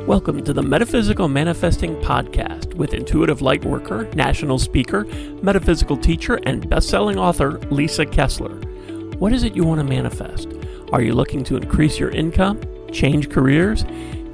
Welcome to the Metaphysical Manifesting Podcast with intuitive lightworker, national speaker, metaphysical teacher, and best-selling author Lisa Kessler. What is it you want to manifest? Are you looking to increase your income, change careers?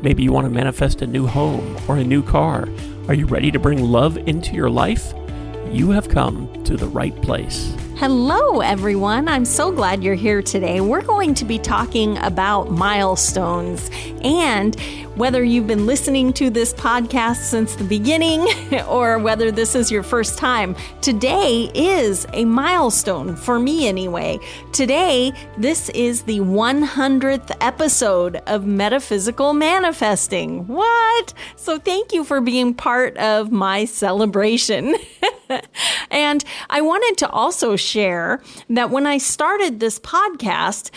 Maybe you want to manifest a new home or a new car. Are you ready to bring love into your life? You have come to the right place. Hello, everyone. I'm so glad you're here today. We're going to be talking about milestones, and whether you've been listening to this podcast since the beginning or whether this is your first time, today is a milestone for me anyway. Today, this is the 100th episode of Metaphysical Manifesting. What? So thank you for being part of my celebration. And I wanted to also share that when I started this podcast,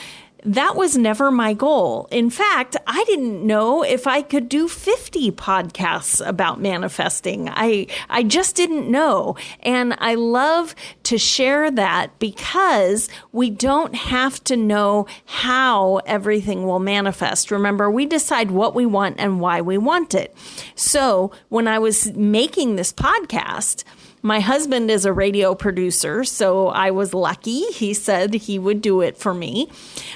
that was never my goal. In fact, I didn't know if I could do 50 podcasts about manifesting. I just didn't know. And I love to share that because we don't have to know how everything will manifest. Remember, we decide what we want and why we want it. So when I was making this podcast, my husband is a radio producer, so I was lucky. He said he would do it for me.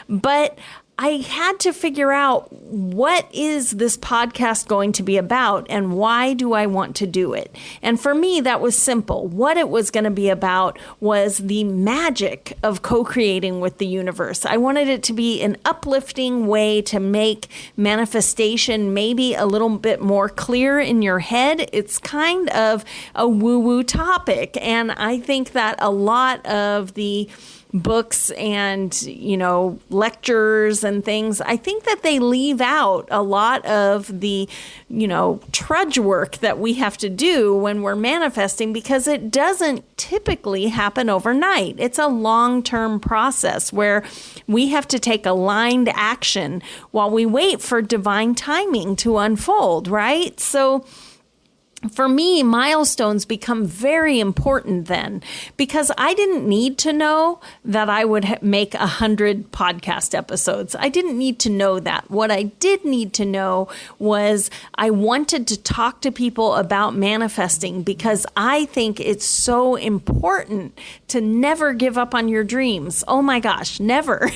But I had to figure out, what is this podcast going to be about and why do I want to do it? And for me, that was simple. What it was going to be about was the magic of co-creating with the universe. I wanted it to be an uplifting way to make manifestation maybe a little bit more clear in your head. It's kind of a woo-woo topic, and I think that a lot of the books and, lectures and things, I think that they leave out a lot of the, trudge work that we have to do when we're manifesting, because it doesn't typically happen overnight. It's a long-term process where we have to take aligned action while we wait for divine timing to unfold, right? So for me, milestones become very important then, because I didn't need to know that I would make 100 podcast episodes. I didn't need to know that. What I did need to know was I wanted to talk to people about manifesting, because I think it's so important to never give up on your dreams. Oh my gosh, never.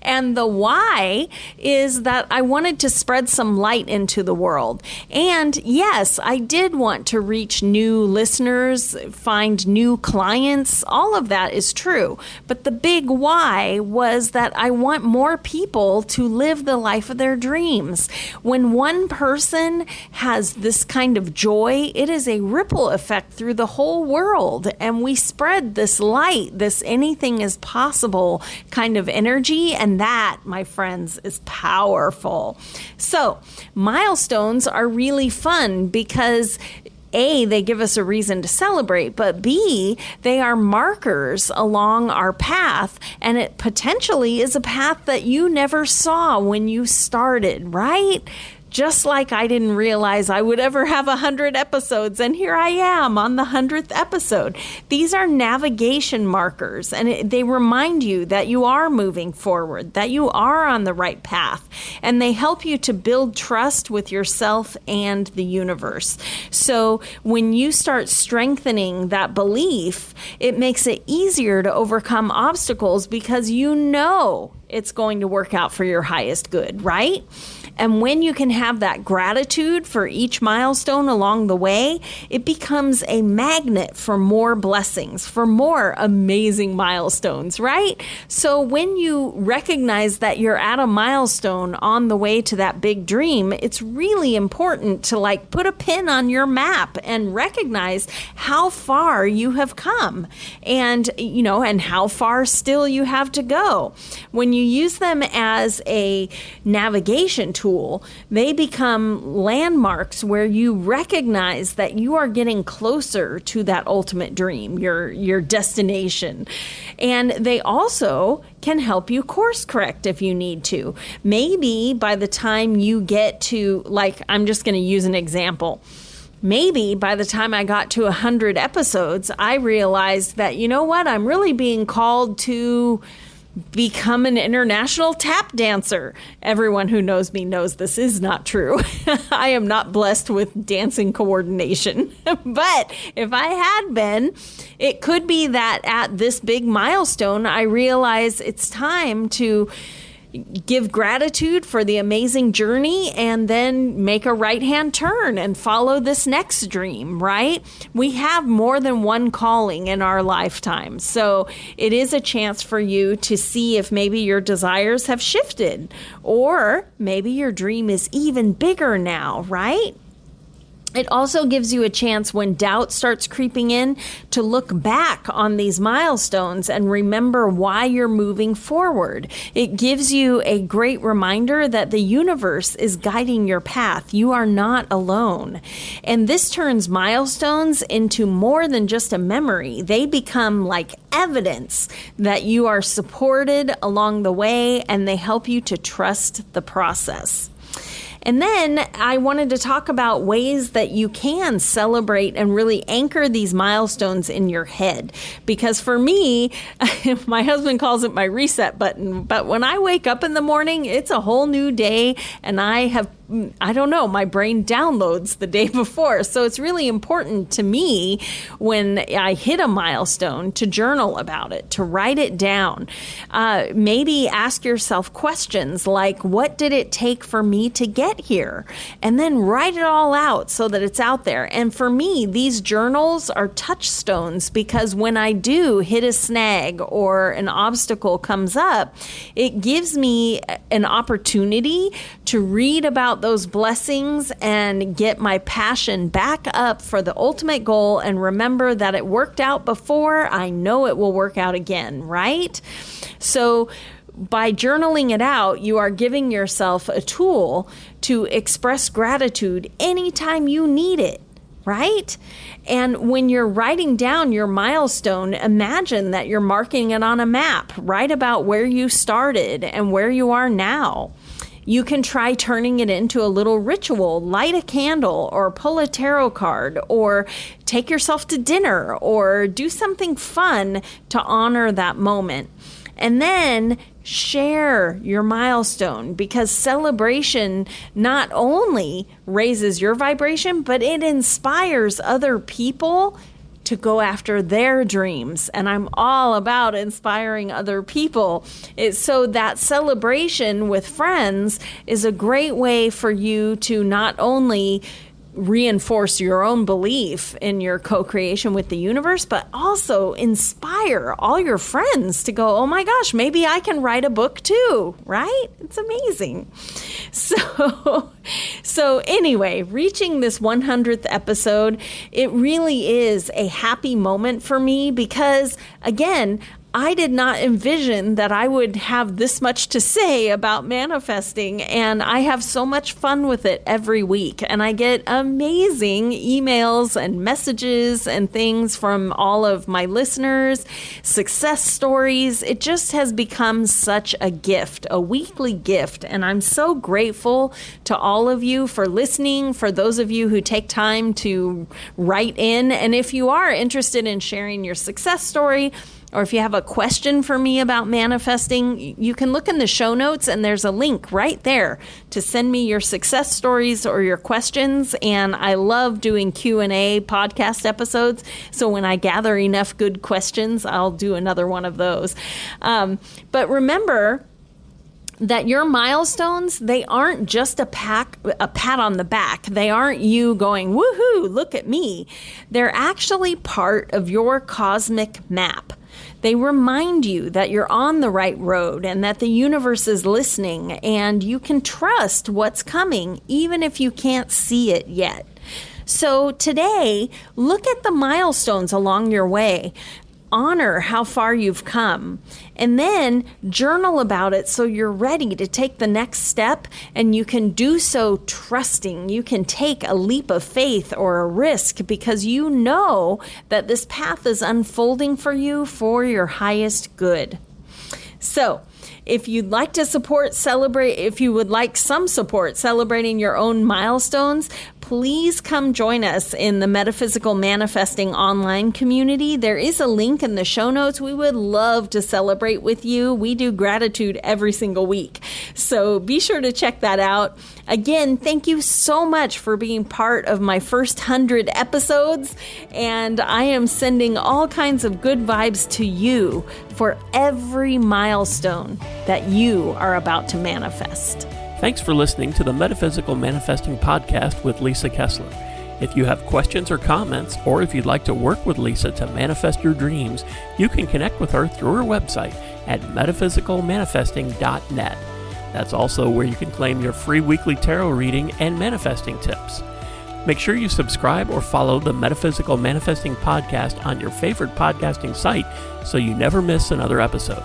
And the why is that I wanted to spread some light into the world. And yes, I did want to reach new listeners, find new clients. All of that is true. But the big why was that I want more people to live the life of their dreams. When one person has this kind of joy, it is a ripple effect through the whole world. And we spread this light, this anything is possible kind of energy. And that, my friends, is powerful. So milestones are really fun because A, they give us a reason to celebrate, but B, they are markers along our path, and it potentially is a path that you never saw when you started, right? Just like I didn't realize I would ever have 100 episodes, and here I am on the 100th episode. These are navigation markers, and they remind you that you are moving forward, that you are on the right path, and they help you to build trust with yourself and the universe. So when you start strengthening that belief, it makes it easier to overcome obstacles because you know it's going to work out for your highest good, right? And when you can have that gratitude for each milestone along the way, it becomes a magnet for more blessings, for more amazing milestones, right? So when you recognize that you're at a milestone on the way to that big dream, it's really important to put a pin on your map and recognize how far you have come and, and how far still you have to go. When you use them as a navigation tool, they become landmarks where you recognize that you are getting closer to that ultimate dream, your destination. And they also can help you course correct if you need to. Maybe by the time you get to, I'm just going to use an example. Maybe by the time I got to 100 episodes, I realized that, I'm really being called to become an international tap dancer. Everyone who knows me knows this is not true. I am not blessed with dancing coordination. But if I had been, it could be that at this big milestone, I realize it's time to give gratitude for the amazing journey and then make a right-hand turn and follow this next dream, right? We have more than one calling in our lifetime. So it is a chance for you to see if maybe your desires have shifted, or maybe your dream is even bigger now, right? It also gives you a chance when doubt starts creeping in to look back on these milestones and remember why you're moving forward. It gives you a great reminder that the universe is guiding your path. You are not alone. And this turns milestones into more than just a memory. They become like evidence that you are supported along the way, and they help you to trust the process. And then I wanted to talk about ways that you can celebrate and really anchor these milestones in your head. Because for me, my husband calls it my reset button. But when I wake up in the morning, it's a whole new day, and my brain downloads the day before. So it's really important to me when I hit a milestone to journal about it, to write it down. Maybe ask yourself questions like, what did it take for me to get here? And then write it all out so that it's out there. And for me, these journals are touchstones, because when I do hit a snag or an obstacle comes up, it gives me an opportunity to read about those blessings and get my passion back up for the ultimate goal, and remember that it worked out before. I know it will work out again, right? So by journaling it out, you are giving yourself a tool to express gratitude anytime you need it, right? And when you're writing down your milestone, imagine that you're marking it on a map. Write about where you started and where you are now. You can try turning it into a little ritual, light a candle or pull a tarot card, or take yourself to dinner, or do something fun to honor that moment. And then share your milestone, because celebration not only raises your vibration, but it inspires other people to go after their dreams. And I'm all about inspiring other people. So that celebration with friends is a great way for you to not only reinforce your own belief in your co-creation with the universe, but also inspire all your friends to go, oh my gosh, maybe I can write a book too, right? It's amazing. So anyway, reaching this 100th episode, it really is a happy moment for me, because again, I did not envision that I would have this much to say about manifesting, and I have so much fun with it every week, and I get amazing emails and messages and things from all of my listeners, success stories. It just has become such a gift, a weekly gift, and I'm so grateful to all of you for listening, for those of you who take time to write in, and if you are interested in sharing your success story, or if you have a question for me about manifesting, you can look in the show notes, and there's a link right there to send me your success stories or your questions. And I love doing Q&A podcast episodes. So when I gather enough good questions, I'll do another one of those. But remember that your milestones, they aren't just a pat on the back. They aren't you going, woohoo, look at me. They're actually part of your cosmic map. They remind you that you're on the right road and that the universe is listening, and you can trust what's coming even if you can't see it yet. So today, look at the milestones along your way. Honor how far you've come, and then journal about it so you're ready to take the next step, and you can do so trusting. You can take a leap of faith or a risk because you know that this path is unfolding for you for your highest good. So If you'd like to if you would like some support celebrating your own milestones, please come join us in the Metaphysical Manifesting online community. There is a link in the show notes. We would love to celebrate with you. We do gratitude every single week, so be sure to check that out. Again, thank you so much for being part of my first 100 episodes, and I am sending all kinds of good vibes to you for every milestone that you are about to manifest. Thanks for listening to the Metaphysical Manifesting Podcast with Lisa Kessler. If you have questions or comments, or if you'd like to work with Lisa to manifest your dreams, you can connect with her through her website at metaphysicalmanifesting.net. That's also where you can claim your free weekly tarot reading and manifesting tips. Make sure you subscribe or follow the Metaphysical Manifesting Podcast on your favorite podcasting site so you never miss another episode.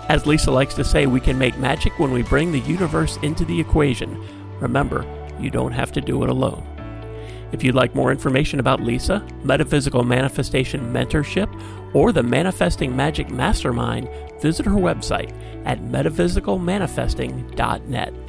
As Lisa likes to say, we can make magic when we bring the universe into the equation. Remember, you don't have to do it alone. If you'd like more information about Lisa, Metaphysical Manifestation Mentorship, or the Manifesting Magic Mastermind, visit her website at metaphysicalmanifesting.net.